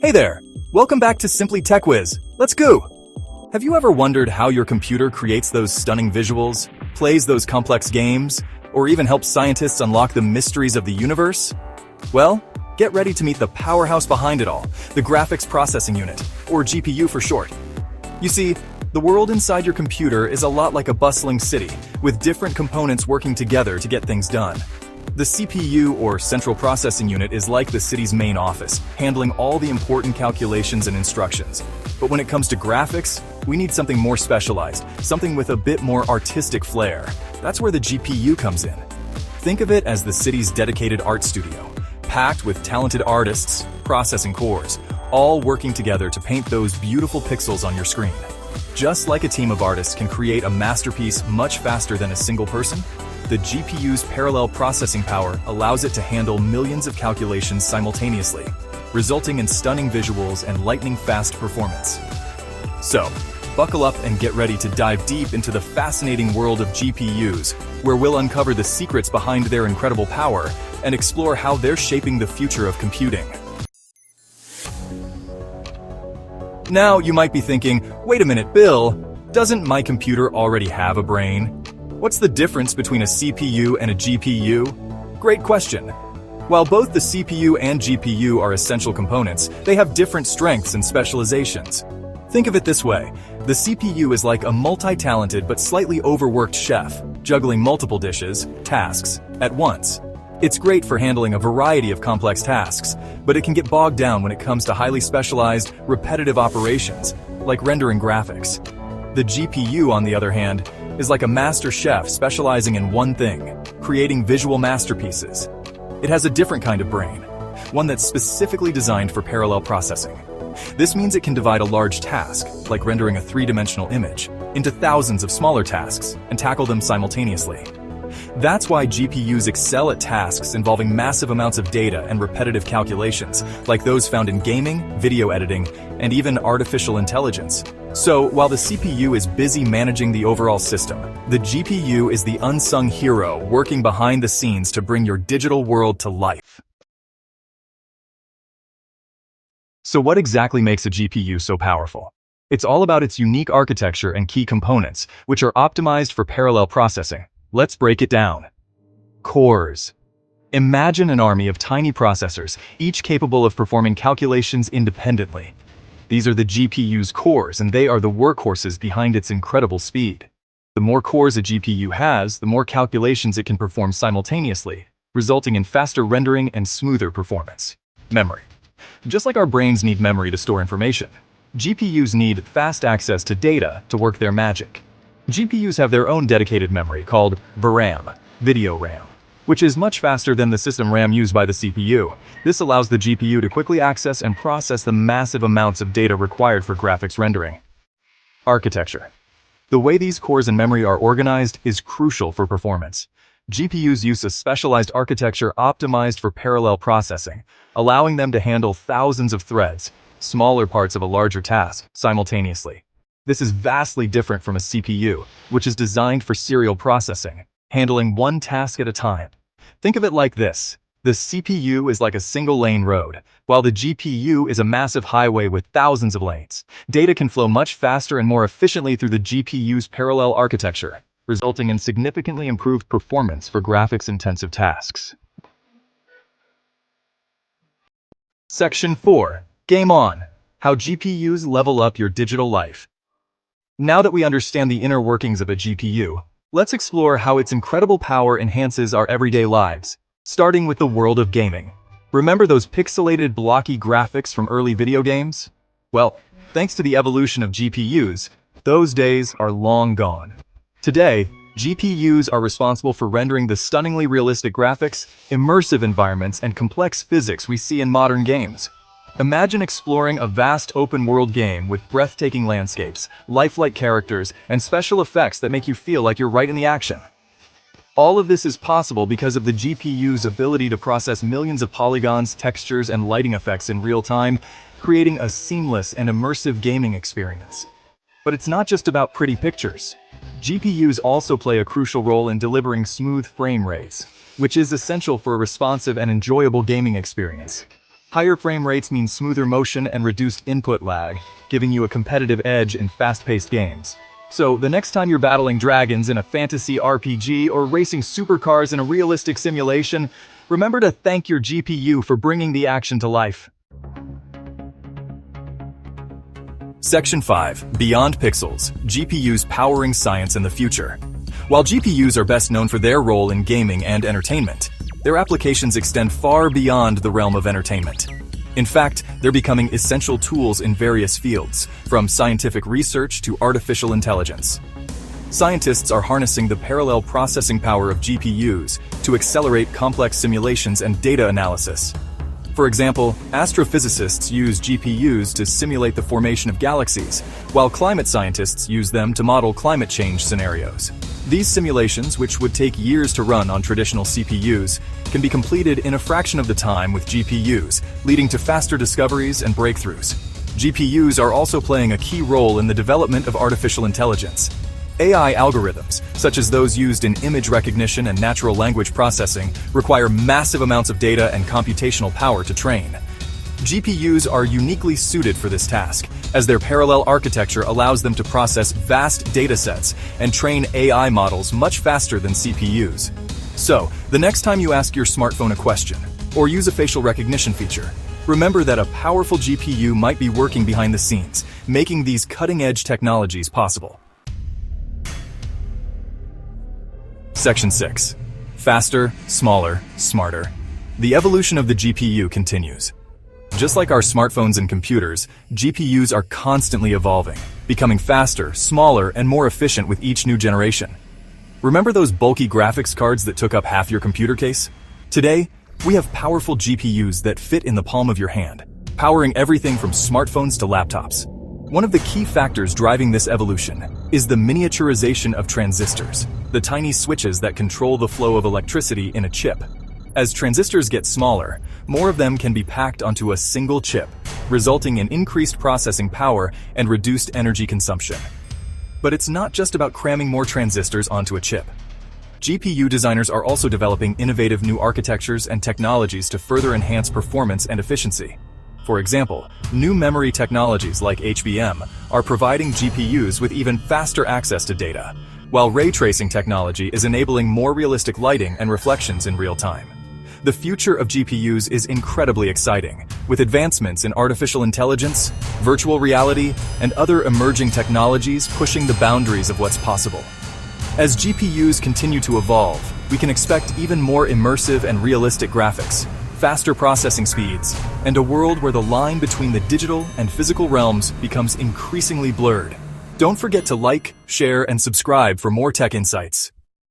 Hey there! Welcome back to SimplyTechwhiz. Let's go! Have you ever wondered how your computer creates those stunning visuals, plays those complex games, or even helps scientists unlock the mysteries of the universe? Well, get ready to meet the powerhouse behind it all, the graphics processing unit, or GPU for short. You see, the world inside your computer is a lot like a bustling city, with different components working together to get things done. The CPU, or Central Processing Unit, is like the city's main office, handling all the important calculations and instructions. But when it comes to graphics, we need something more specialized, something with a bit more artistic flair. That's where the GPU comes in. Think of it as the city's dedicated art studio, packed with talented artists, processing cores, all working together to paint those beautiful pixels on your screen. Just like a team of artists can create a masterpiece much faster than a single person, the GPU's parallel processing power allows it to handle millions of calculations simultaneously, resulting in stunning visuals and lightning-fast performance. So, buckle up and get ready to dive deep into the fascinating world of GPUs, where we'll uncover the secrets behind their incredible power and explore how they're shaping the future of computing. Now, you might be thinking, wait a minute, Bill, doesn't my computer already have a brain? What's the difference between a CPU and a GPU? Great question. While both the CPU and GPU are essential components, they have different strengths and specializations. Think of it this way. The CPU is like a multi-talented but slightly overworked chef, juggling multiple dishes, tasks, at once. It's great for handling a variety of complex tasks, but it can get bogged down when it comes to highly specialized, repetitive operations, like rendering graphics. The GPU, on the other hand, is like a master chef specializing in one thing, creating visual masterpieces. It has a different kind of brain, one that's specifically designed for parallel processing. This means it can divide a large task, like rendering a three-dimensional image, into thousands of smaller tasks and tackle them simultaneously. That's why GPUs excel at tasks involving massive amounts of data and repetitive calculations, like those found in gaming, video editing, and even artificial intelligence. So, while the CPU is busy managing the overall system, the GPU is the unsung hero working behind the scenes to bring your digital world to life. So what exactly makes a GPU so powerful? It's all about its unique architecture and key components, which are optimized for parallel processing. Let's break it down. Cores. Imagine an army of tiny processors, each capable of performing calculations independently. These are the GPU's cores, and they are the workhorses behind its incredible speed. The more cores a GPU has, the more calculations it can perform simultaneously, resulting in faster rendering and smoother performance. Memory. Just like our brains need memory to store information, GPUs need fast access to data to work their magic. GPUs have their own dedicated memory called VRAM, video RAM, which is much faster than the system RAM used by the CPU. This allows the GPU to quickly access and process the massive amounts of data required for graphics rendering. Architecture. The way these cores and memory are organized is crucial for performance. GPUs use a specialized architecture optimized for parallel processing, allowing them to handle thousands of threads, smaller parts of a larger task, simultaneously. This is vastly different from a CPU, which is designed for serial processing, handling one task at a time. Think of it like this. The CPU is like a single-lane road, while the GPU is a massive highway with thousands of lanes. Data can flow much faster and more efficiently through the GPU's parallel architecture, resulting in significantly improved performance for graphics-intensive tasks. Section 4. Game on! How GPUs level up your digital life. Now that we understand the inner workings of a GPU, let's explore how its incredible power enhances our everyday lives, starting with the world of gaming. Remember those pixelated, blocky graphics from early video games? Well, thanks to the evolution of GPUs, those days are long gone. Today, GPUs are responsible for rendering the stunningly realistic graphics, immersive environments, and complex physics we see in modern games. Imagine exploring a vast open-world game with breathtaking landscapes, lifelike characters, and special effects that make you feel like you're right in the action. All of this is possible because of the GPU's ability to process millions of polygons, textures, and lighting effects in real time, creating a seamless and immersive gaming experience. But it's not just about pretty pictures. GPUs also play a crucial role in delivering smooth frame rates, which is essential for a responsive and enjoyable gaming experience. Higher frame rates mean smoother motion and reduced input lag, giving you a competitive edge in fast-paced games. So, the next time you're battling dragons in a fantasy RPG or racing supercars in a realistic simulation, remember to thank your GPU for bringing the action to life. Section 5. Beyond Pixels, GPUs powering science in the future. While GPUs are best known for their role in gaming and entertainment, their applications extend far beyond the realm of entertainment. In fact, they're becoming essential tools in various fields, from scientific research to artificial intelligence. Scientists are harnessing the parallel processing power of GPUs to accelerate complex simulations and data analysis. For example, astrophysicists use GPUs to simulate the formation of galaxies, while climate scientists use them to model climate change scenarios. These simulations, which would take years to run on traditional CPUs, can be completed in a fraction of the time with GPUs, leading to faster discoveries and breakthroughs. GPUs are also playing a key role in the development of artificial intelligence. AI algorithms, such as those used in image recognition and natural language processing, require massive amounts of data and computational power to train. GPUs are uniquely suited for this task, as their parallel architecture allows them to process vast datasets and train AI models much faster than CPUs. So, the next time you ask your smartphone a question, or use a facial recognition feature, remember that a powerful GPU might be working behind the scenes, making these cutting-edge technologies possible. Section 6. Faster, smaller, smarter. The evolution of the GPU continues. Just like our smartphones and computers, GPUs are constantly evolving, becoming faster, smaller, and more efficient with each new generation. Remember those bulky graphics cards that took up half your computer case? Today, we have powerful GPUs that fit in the palm of your hand, powering everything from smartphones to laptops. One of the key factors driving this evolution is the miniaturization of transistors, the tiny switches that control the flow of electricity in a chip. As transistors get smaller, more of them can be packed onto a single chip, resulting in increased processing power and reduced energy consumption. But it's not just about cramming more transistors onto a chip. GPU designers are also developing innovative new architectures and technologies to further enhance performance and efficiency. For example, new memory technologies like HBM are providing GPUs with even faster access to data, while ray tracing technology is enabling more realistic lighting and reflections in real time. The future of GPUs is incredibly exciting, with advancements in artificial intelligence, virtual reality, and other emerging technologies pushing the boundaries of what's possible. As GPUs continue to evolve, we can expect even more immersive and realistic graphics, faster processing speeds, and a world where the line between the digital and physical realms becomes increasingly blurred. Don't forget to like, share, and subscribe for more tech insights.